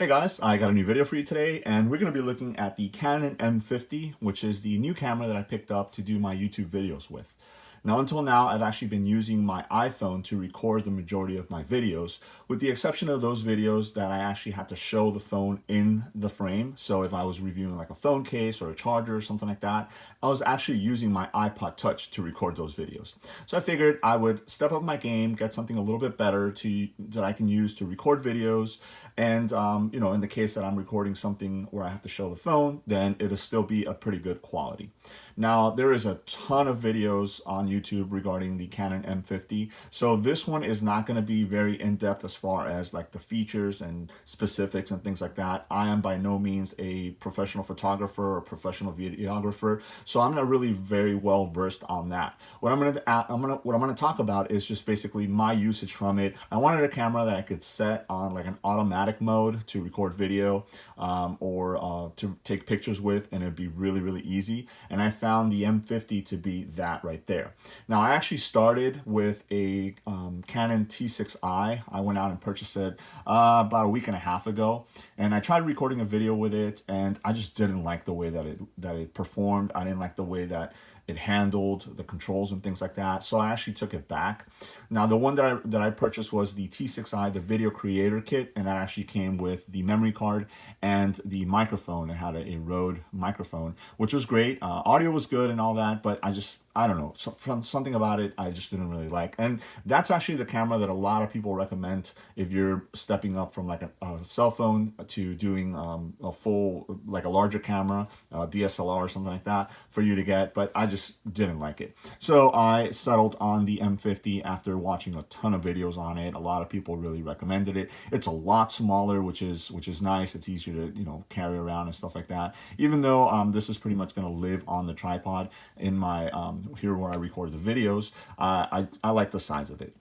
Hey guys, I got a new video for you today, and we're going to be looking at the Canon M50, which is the new camera that I picked up to do my YouTube videos with. Now, until now, I've actually been using my iPhone to record the majority of my videos, with the exception of those videos that I actually had to show the phone in the frame. So if I was reviewing like a phone case or a charger or something like that, I was actually using my iPod Touch to record those videos. So I figured I would step up my game, get something a little bit better that I can use to record videos. And, in the case that I'm recording something where I have to show the phone, then it'll still be a pretty good quality. Now, there is a ton of videos on YouTube regarding the Canon M50. So this one is not going to be very in-depth as far as like the features and specifics and things like that. I am by no means a professional photographer or professional videographer, so I'm not really very well versed on that. What I'm going to talk about is just basically my usage from it. I wanted a camera that I could set on like an automatic mode to record video or to take pictures with, and it'd be really, really easy. And I found the M50 to be that right there. Now, I actually started with a Canon T6i. I went out and purchased it about a week and a half ago, and I tried recording a video with it, and I just didn't like the way that it performed. I didn't like the way that it handled the controls and things like that. So I actually took it back. Now, the one that I purchased was the T6i, the video creator kit, and that actually came with the memory card and the microphone. It had a Rode microphone, which was great. Audio was good and all that, but I don't know, something about it I just didn't really like. And that's actually the camera that a lot of people recommend if you're stepping up from like a cell phone to doing a full, like a larger camera, DSLR or something like that for you to get, but I just didn't like it. So I settled on the M50 after watching a ton of videos on it. A lot of people really recommended it. It's a lot smaller, which is nice. It's easier to, carry around and stuff like that. Even though this is pretty much going to live on the tripod in my here where I record the videos, I like the size of it.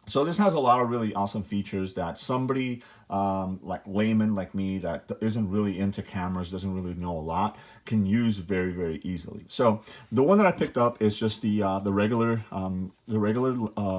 So this has a lot of really awesome features that somebody like layman like me that isn't really into cameras, doesn't really know a lot, can use very, very easily. So the one that I picked up is just the regular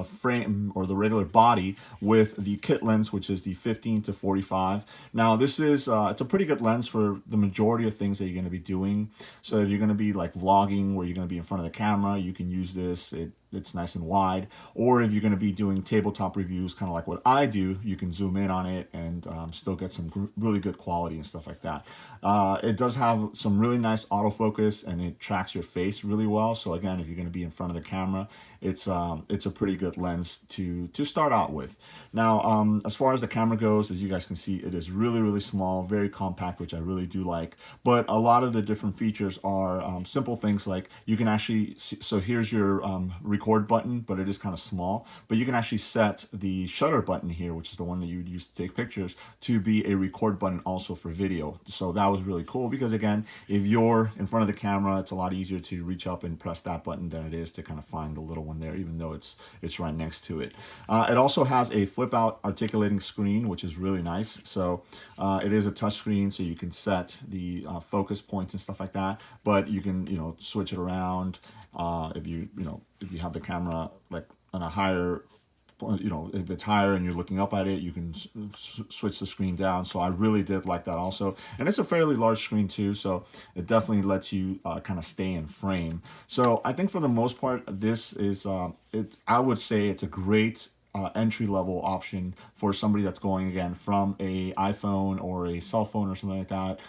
frame, or the regular body, with the kit lens, which is the 15-45. Now this is it's a pretty good lens for the majority of things that you're going to be doing. So if you're going to be like vlogging, where you're going to be in front of the camera, you can use this. It's nice and wide. Or if you're going to be doing tabletop reviews, kind of like what I do, you can zoom in on it and still get some really good quality and stuff like that. It does have some really nice autofocus, and it tracks your face really well. So again, if you're going to be in front of the camera, it's a pretty good lens to start out with. Now, as far as the camera goes, as you guys can see, it is really, really small, very compact, which I really do like. But a lot of the different features are simple things like you can actually, so here's your record button, but it is kind of small, but you can actually set the shutter button here, which is the one that you would use to take pictures, to be a record button also for video. So that was really cool, because again, if you're in front of the camera, it's a lot easier to reach up and press that button than it is to kind of find the little one there, even though it's right next to it. It also has a flip out articulating screen, which is really nice. So it is a touch screen, so you can set the focus points and stuff like that, but you can switch it around if you have the camera like on a higher, if it's higher and you're looking up at it, you can switch the screen down. So I really did like that also. And it's a fairly large screen too, so it definitely lets you kind of stay in frame. So I think for the most part, this is, I would say it's a great entry-level option for somebody that's going, again, from a iPhone or a cell phone or something like that,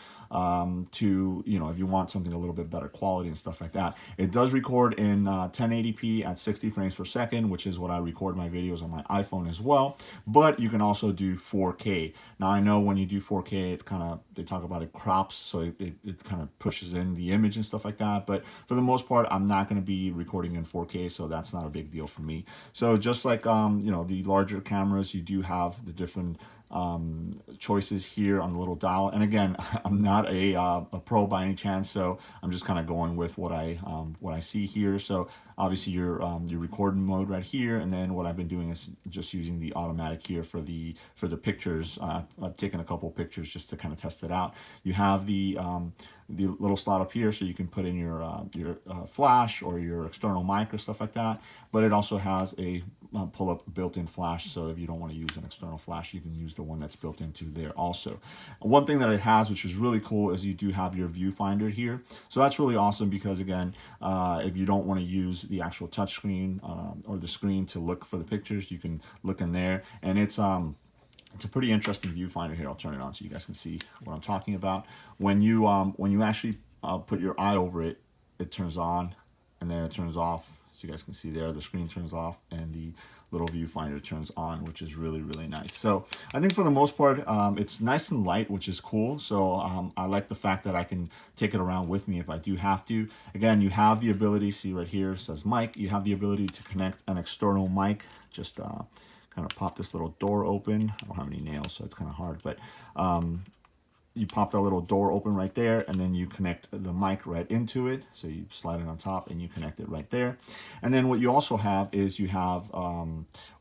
to, if you want something a little bit better quality and stuff like that. It does record in 1080p at 60 frames per second, which is what I record my videos on my iPhone as well. But you can also do 4K. Now, I know when you do 4K, they talk about it crops, so it kind of pushes in the image and stuff like that. But for the most part, I'm not going to be recording in 4K, so that's not a big deal for me. So just like, the larger cameras, you do have the different choices here on the little dial. And again, I'm not a pro by any chance, so I'm just kind of going with what I see here. So obviously your recording mode right here, and then what I've been doing is just using the automatic here for the pictures. I've taken a couple pictures just to kind of test it out. You have the little slot up here, so you can put in your flash or your external mic or stuff like that. But it also has a pull-up built-in flash, so if you don't want to use an external flash, you can use the one that's built into there also. One thing that it has, which is really cool, is you do have your viewfinder here. So that's really awesome because, again, if you don't want to use the actual touchscreen or the screen to look for the pictures, you can look in there. And it's a pretty interesting viewfinder here. I'll turn it on so you guys can see what I'm talking about. When you actually put your eye over it, it turns on and then it turns off. So you guys can see there, the screen turns off and the little viewfinder turns on, which is really, really nice. So I think for the most part, it's nice and light, which is cool. So I like the fact that I can take it around with me if I do have to. Again, you have the ability, see right here, it says mic. You have the ability to connect an external mic. Just kind of pop this little door open. I don't have any nails, so it's kind of hard, but you pop that little door open right there, and then you connect the mic right into it. So you slide it on top and you connect it right there. And then what you also have is you have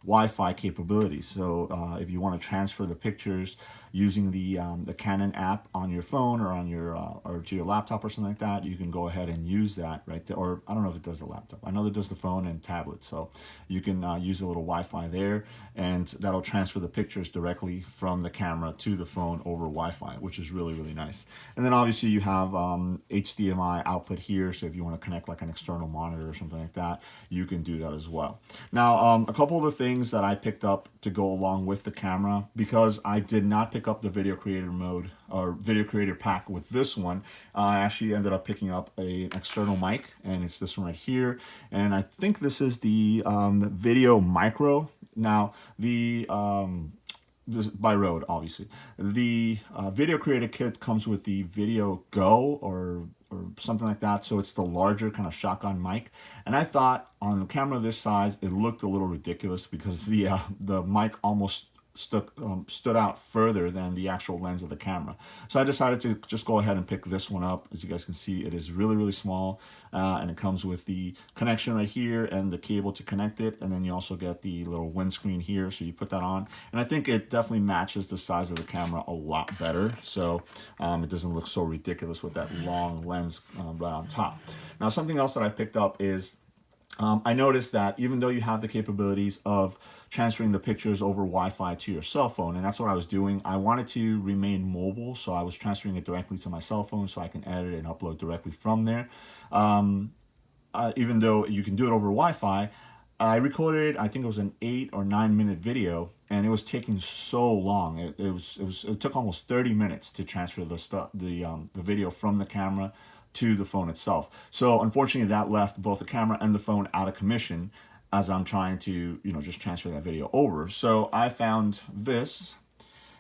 Wi-Fi capabilities. So if you want to transfer the pictures using the Canon app on your phone or on your or to your laptop or something like that, you can go ahead and use that right there. Or I don't know if it does the laptop. I know it does the phone and tablet. So you can use a little Wi-Fi there, and that'll transfer the pictures directly from the camera to the phone over Wi-Fi, which is really, really nice. And then obviously you have HDMI output here. So if you want to connect like an external monitor or something like that, you can do that as well. Now, a couple of the things that I picked up to go along with the camera, because I did not pick up the video creator mode or video creator pack with this one, I actually ended up picking up an external mic, and it's this one right here. And I think this is the Video Micro. Now, this by Rode, obviously. The video creator kit comes with the Video Go or something like that. So it's the larger kind of shotgun mic. And I thought on a camera this size, it looked a little ridiculous because the mic almost stood out further than the actual lens of the camera. So I decided to just go ahead and pick this one up. As you guys can see, it is really, really small, and it comes with the connection right here and the cable to connect it, and then you also get the little windscreen here, so you put that on, and I think it definitely matches the size of the camera a lot better, so it doesn't look so ridiculous with that long lens right on top. Now, something else that I picked up is I noticed that even though you have the capabilities of transferring the pictures over Wi-Fi to your cell phone, and that's what I was doing, I wanted to remain mobile, so I was transferring it directly to my cell phone so I can edit and upload directly from there. Even though you can do it over Wi-Fi, I recorded, I think it was an 8 or 9 minute video, and it was taking so long. It took almost 30 minutes to transfer the video from the camera to the phone itself. So unfortunately, that left both the camera and the phone out of commission as I'm trying to, just transfer that video over. So I found this,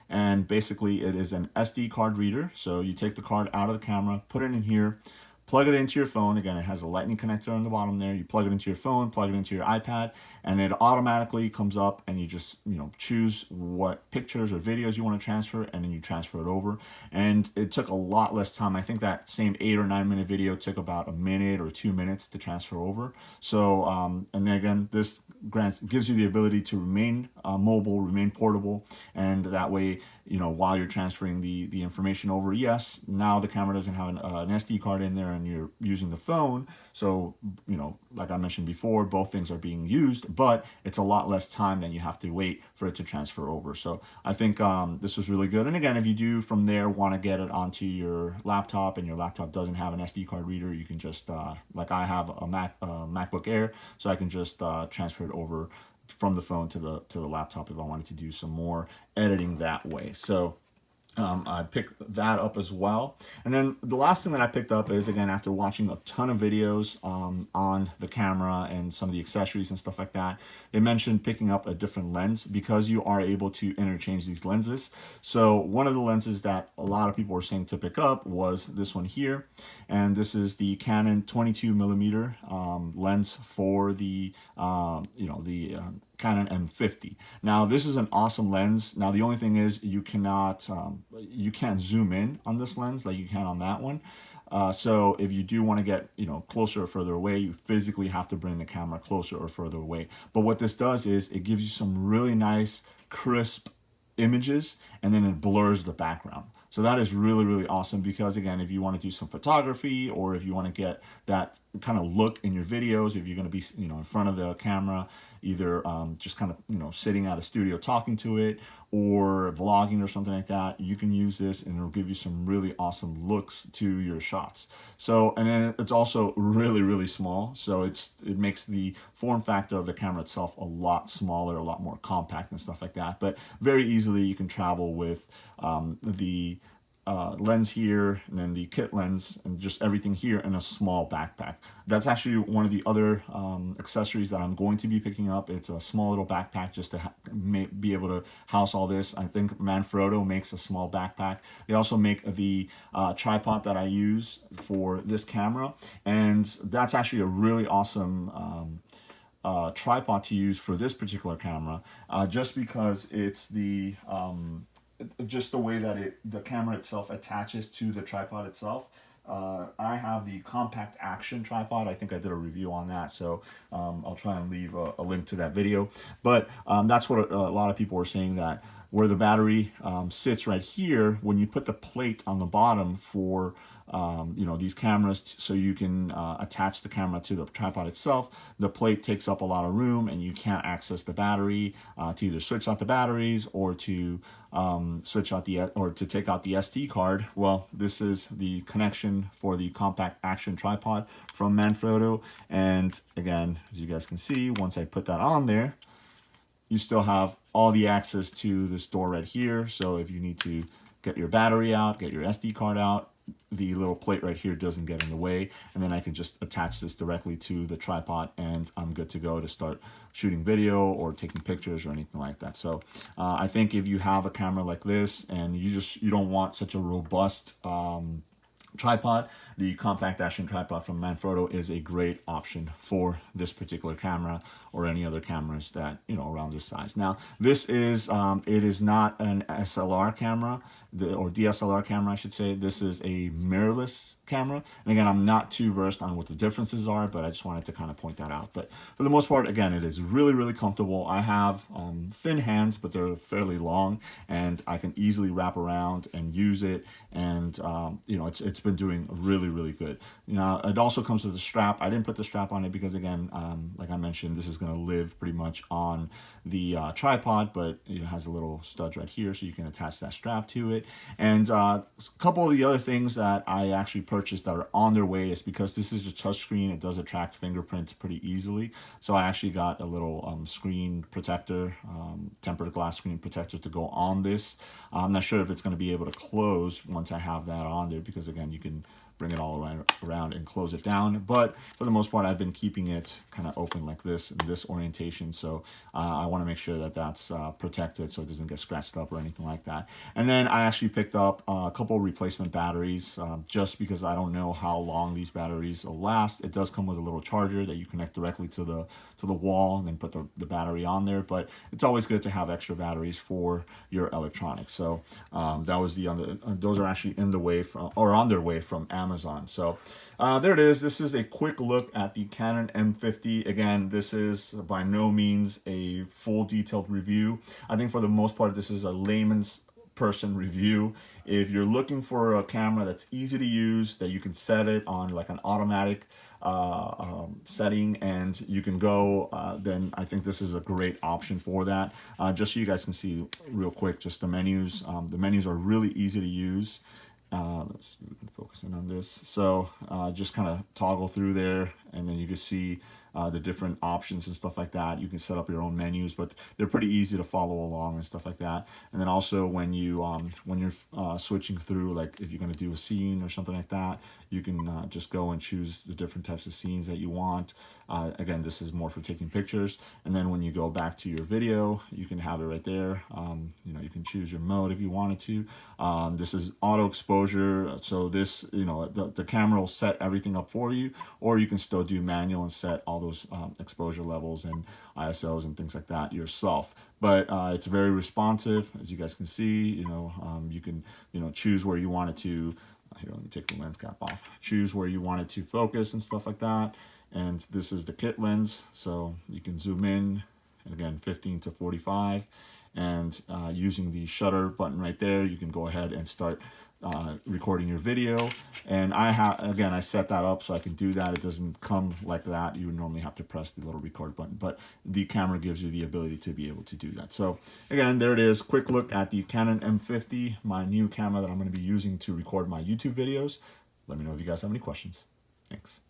and basically it is an SD card reader. So you take the card out of the camera, put it in here, plug it into your phone. Again, it has a lightning connector on the bottom there. You plug it into your phone, plug it into your iPad, and it automatically comes up, and you just, choose what pictures or videos you want to transfer, and then you transfer it over. And it took a lot less time. I think that same 8 or 9 minute video took about a minute or 2 minutes to transfer over. So, and then again, this gives you the ability to remain mobile, remain portable, and that way, while you're transferring the information over, yes, now the camera doesn't have an SD card in there and you're using the phone. So, like I mentioned before, both things are being used, but it's a lot less time than you have to wait for it to transfer over. So I think this was really good. And again, if you do from there want to get it onto your laptop and your laptop doesn't have an SD card reader, you can just, like I have a MacBook Air, so I can just transfer it over from the phone to the laptop if I wanted to do some more editing that way. So I picked that up as well. And then the last thing that I picked up is, again, after watching a ton of videos on the camera and some of the accessories and stuff like that, they mentioned picking up a different lens because you are able to interchange these lenses. So one of the lenses that a lot of people were saying to pick up was this one here. And this is the Canon 22mm lens for the, Canon M50. Now, this is an awesome lens. Now, the only thing is you can't zoom in on this lens like you can on that one. So if you do want to get, closer or further away, you physically have to bring the camera closer or further away. But what this does is it gives you some really nice, crisp images, and then it blurs the background. So that is really, really awesome because, again, if you want to do some photography or if you want to get that kind of look in your videos, if you're going to be, in front of the camera, either just kind of, you know, sitting at a studio talking to it, or vlogging or something like that, you can use this and it'll give you some really awesome looks to your shots. So, and then it's also really, really small. So it makes the form factor of the camera itself a lot smaller, a lot more compact and stuff like that. But very easily you can travel with the lens here, and then the kit lens, and just everything here in a small backpack. That's actually one of the other accessories that I'm going to be picking up. It's a small little backpack just to be able to house all this. I think Manfrotto makes a small backpack. They also make the tripod that I use for this camera, and that's actually a really awesome tripod to use for this particular camera, just because it's the just the way that the camera itself attaches to the tripod itself. I have the compact action tripod. I think I did a review on that, so I'll try and leave a link to that video. But that's what a lot of people were saying, that where the battery sits right here, when you put the plate on the bottom for you know, these cameras, so you can attach the camera to the tripod itself, the plate takes up a lot of room and you can't access the battery to either switch out the batteries or to switch out to take out the SD card. Well, this is the connection for the compact action tripod from Manfrotto, and again, as you guys can see, once I put that on there, you still have all the access to this door right here. So if you need to get your battery out, get your SD card out, the little plate right here doesn't get in the way, and then I can just attach this directly to the tripod and I'm good to go to start shooting video or taking pictures or anything like that. So I think if you have a camera like this and you don't want such a robust tripod, the compact action tripod from Manfrotto is a great option for this particular camera or any other cameras that, you know, around this size. Now, this is it is not an SLR camera, or DSLR camera, I should say. This is a mirrorless camera. And again, I'm not too versed on what the differences are, but I just wanted to kind of point that out. But for the most part, again, it is really, really comfortable. I have thin hands, but they're fairly long, and I can easily wrap around and use it. And you know, it's been doing really, really good. You know, it also comes with a strap. I didn't put the strap on it because, again, like I mentioned, this is going to live pretty much on the tripod, but it has a little stud right here, so you can attach that strap to it. And a couple of the other things that I actually purchased that are on their way is because this is a touch screen, it does attract fingerprints pretty easily. So I actually got a little screen protector, tempered glass screen protector to go on this. I'm not sure if it's going to be able to close once I have that on there, because again, you can bring it all around and close it down. But for the most part, I've been keeping it kind of open like this, in this orientation. So I want to make sure that that's protected so it doesn't get scratched up or anything like that. And then I actually picked up a couple replacement batteries just because I don't know how long these batteries will last. It does come with a little charger that you connect directly to the wall and then put the battery on there. But it's always good to have extra batteries for your electronics. So that was those are actually in the way from, or on their way from Amazon. So there it is. This is a quick look at the Canon M50. Again, this is by no means a full detailed review. I think for the most part, this is a layman's person review. If you're looking for a camera that's easy to use, that you can set it on like an automatic setting and you can go, then I think this is a great option for that. Just so you guys can see real quick, just the menus. The menus are really easy to use. Let's see if we can focus in on this. So just kind of toggle through there, and then you can see the different options and stuff like that. You can set up your own menus, but they're pretty easy to follow along and stuff like that. And then also when you're switching through, like if you're going to do a scene or something like that, you can just go and choose the different types of scenes that you want. Again, this is more for taking pictures. And then when you go back to your video, you can have it right there. You know, you can choose your mode if you wanted to. This is auto exposure. So this, you know, the camera will set everything up for you, or you can still do manual and set all those exposure levels and ISOs and things like that yourself. But it's very responsive, as you guys can see. You know, you can, you know, choose where you want it to. Here, let me take the lens cap off. Choose where you want it to focus and stuff like that. And this is the kit lens, so you can zoom in, and again, 15 to 45. and using the shutter button right there, you can go ahead and start recording your video. And I set that up so I can do that. It doesn't come like that. You would normally have to press the little record button, but the camera gives you the ability to be able to do that. So again, there it is. Quick look at the Canon M50, my new camera that I'm going to be using to record my YouTube videos. Let me know if you guys have any questions. Thanks.